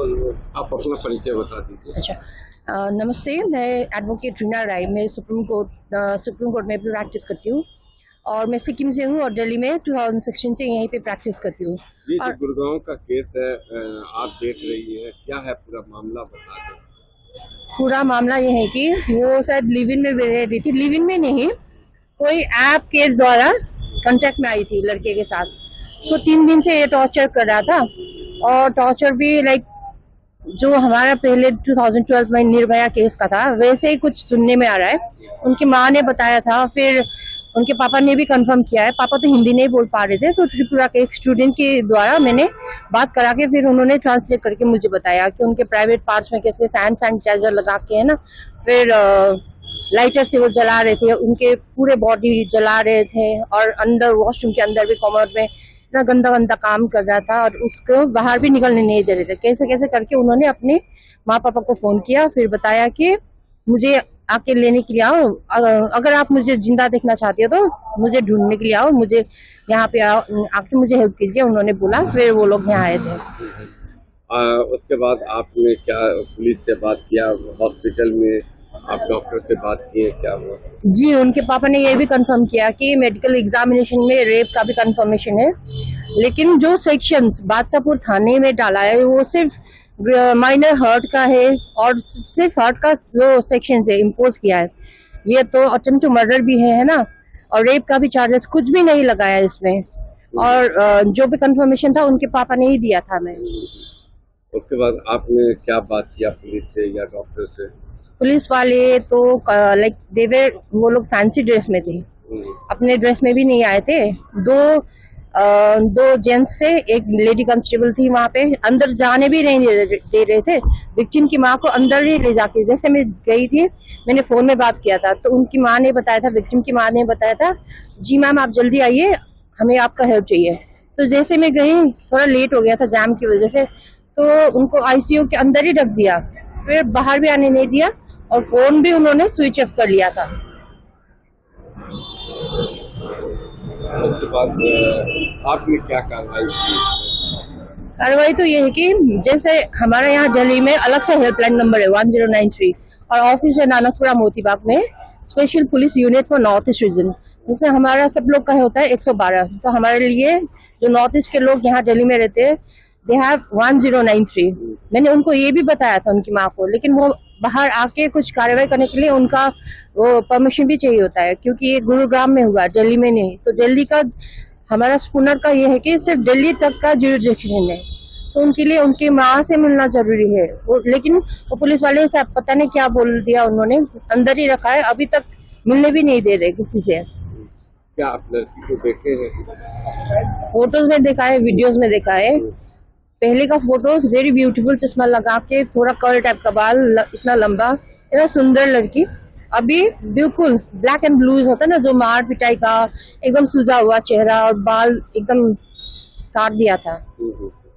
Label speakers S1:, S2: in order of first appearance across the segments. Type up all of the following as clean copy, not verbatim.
S1: आप अपना परिचय बता दीजिए।
S2: अच्छा, नमस्ते। मैं एडवोकेट रीना राय, मैं सुप्रीम कोर्ट में प्रैक्टिस करती हूँ और मैं सिक्किम से हूँ और दिल्ली में 2016 से यहीं पे प्रैक्टिस करती हूँ।
S1: ये
S2: और
S1: जो गुड़गांव का केस है आप देख रही है, क्या है पूरा मामला बता दें।
S2: पूरा मामला ये है कि वो शायद लिव इन में रह रही थी, लिव इन में नहीं, कोई ऐप के द्वारा कांटेक्ट में आई थी लड़के के साथ। तो 3 दिन से ये टॉर्चर कर रहा था और टॉर्चर भी लाइक जो हमारा पहले 2012 में निर्भया केस का था वैसे ही कुछ सुनने में आ रहा है। उनकी माँ ने बताया था, फिर उनके पापा ने भी कंफर्म किया है। पापा तो हिंदी नहीं बोल पा रहे थे, तो त्रिपुरा के एक स्टूडेंट के द्वारा मैंने बात करा के फिर उन्होंने ट्रांसलेट करके मुझे बताया कि उनके प्राइवेट पार्ट्स में कैसे सैनिटाइजर लगा के है ना, फिर लाइटर से वो जला रहे थे, उनके पूरे बॉडी जला रहे थे और अंदर वॉशरूम के अंदर भी कमर में इतना गंदा गंदा काम कर रहा था और उसको बाहर भी निकलने नहीं दे रहे थे। कैसे कैसे करके उन्होंने अपने माँ पापा को फोन किया, फिर बताया कि मुझे आके लेने के लिए आओ, अगर आप मुझे जिंदा देखना चाहती हो तो मुझे ढूंढने के लिए आओ, मुझे यहाँ पे आओ, आके मुझे हेल्प कीजिए। उन्होंने बोला, फिर वो लोग यहाँ आए थे।
S1: उसके बाद आपने क्या पुलिस से बात किया, हॉस्पिटल में आप डॉक्टर से बात किए, क्या हुआ?
S2: जी, उनके पापा ने ये भी कंफर्म किया कि मेडिकल एग्जामिनेशन में रेप का भी कंफर्मेशन है, लेकिन जो सेक्शंस बादशाहपुर थाने में डाला है वो सिर्फ माइनर हर्ट का है और सिर्फ हर्ट का जो सेक्शन है इम्पोज किया है। ये तो अटेम्प्ट टू मर्डर भी है ना, और रेप का भी चार्जेस कुछ भी नहीं लगाया इसमें। और जो भी कंफर्मेशन था उनके पापा ने ही दिया था। मैं
S1: उसके बाद आपने क्या बात किया पुलिस से या डॉक्टर से?
S2: पुलिस वाले तो लाइक देवर वो लोग फैंसी ड्रेस में थे, अपने ड्रेस में भी नहीं आए थे। दो जेंट्स थे, एक लेडी कांस्टेबल थी वहां पे, अंदर जाने भी नहीं दे रहे थे। विक्टिम की माँ को अंदर ही ले जाके, जैसे मैं गई थी, मैंने फोन में बात किया था तो उनकी माँ ने बताया था, विक्टिम की माँ ने बताया था, जी मैम आप जल्दी आइए, हमें आपका हेल्प चाहिए। तो जैसे मैं गई, थोड़ा लेट हो गया था जाम की वजह से, तो उनको आईसीयू के अंदर ही रख दिया, फिर बाहर भी आने नहीं दिया और फोन भी उन्होंने स्विच ऑफ कर लिया था।
S1: उसके बाद आपने क्या कार्रवाई की?
S2: कार्रवाई तो ये है कि जैसे हमारा यहाँ दिल्ली में अलग से हेल्पलाइन नंबर है 1093 और ऑफिस है नानकपुरा मोतीबाग में, special police unit for north east region. जैसे हमारा सब लोग का होता है 112, तो हमारे लिए जो नॉर्थ ईस्ट के लोग यहाँ दिल्ली में रहते हैं दे हैव 1093। मैंने उनको ये भी बताया था उनकी माँ को, लेकिन वो बाहर आके कुछ कार्रवाई करने के लिए उनका वो परमिशन भी चाहिए होता है, क्योंकि ये गुरुग्राम में हुआ, दिल्ली में नहीं। तो दिल्ली का हमारा स्पूनर का ये है कि सिर्फ दिल्ली तक का जुरिडिक्शन है, तो उनके लिए उनकी माँ से मिलना जरूरी है। लेकिन वो पुलिस वाले से पता नहीं क्या बोल दिया, उन्होंने अंदर ही रखा है, अभी तक मिलने भी नहीं दे रहे किसी से।
S1: क्या आप लड़की को देखे हैं?
S2: फोटोज में देखा है, वीडियोज में देखा है। पहले का फोटोज वेरी ब्यूटीफुल, चश्मा लगा के, थोड़ा कर्ल टाइप का बाल, इतना लंबा, इतना सुंदर लड़की। अभी बिल्कुल ब्लैक एंड ब्लू होता है ना, जो मार पिटाई का, एकदम सूजा हुआ चेहरा और बाल एकदम काट दिया था,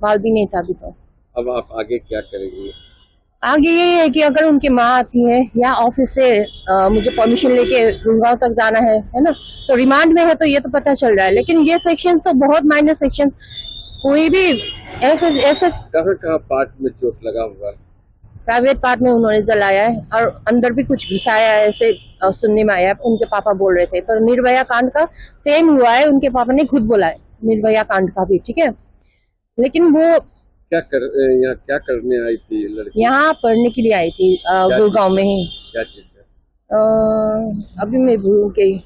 S2: बाल भी नहीं था अभी तो।
S1: अब आप आगे क्या करेंगे?
S2: आगे ये है कि अगर उनकी माँ आती है या ऑफिस से मुझे परमिशन लेके गुड़गांव तक जाना है ना, तो रिमांड में है तो ये तो पता चल रहा है, लेकिन ये सेक्शन तो बहुत माइनर सेक्शन, कोई भी ऐसे
S1: कहाँ पार्ट में चोट लगा हुआ है?
S2: प्राइवेट पार्ट में उन्होंने जलाया है और अंदर भी कुछ घुसाया है, ऐसे सुनने में आया है, उनके पापा बोल रहे थे। तो निर्भया कांड का सेम हुआ है, उनके पापा ने खुद बोला है निर्भया कांड का भी, ठीक है। लेकिन वो
S1: यहाँ क्या करने आई थी लड़की? यहाँ
S2: पढ़ने के लिए आई थी गुड़गांव में ही।
S1: क्या चीज है?
S2: अभी मैं भूल गई।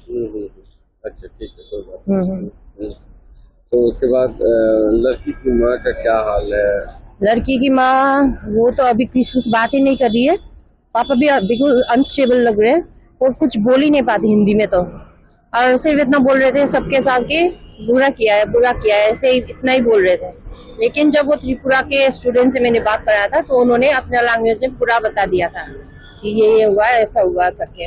S1: अच्छा ठीक है, कोई बात नहीं। तो उसके बाद लड़की की माँ का क्या हाल है?
S2: लड़की की माँ वो तो अभी किसी से बात ही नहीं कर रही है, पापा भी बिल्कुल अनस्टेबल लग रहे हैं, वो कुछ बोल ही नहीं पाती हिंदी में तो, और सिर्फ इतना बोल रहे थे सबके साथ कि बुरा किया है, ऐसे ही इतना ही बोल रहे थे। लेकिन जब वो त्रिपुरा के स्टूडेंट से मैंने बात कराया था तो उन्होंने अपना लैंग्वेज में पूरा बता दिया था कि ये हुआ, ऐसा हुआ करके।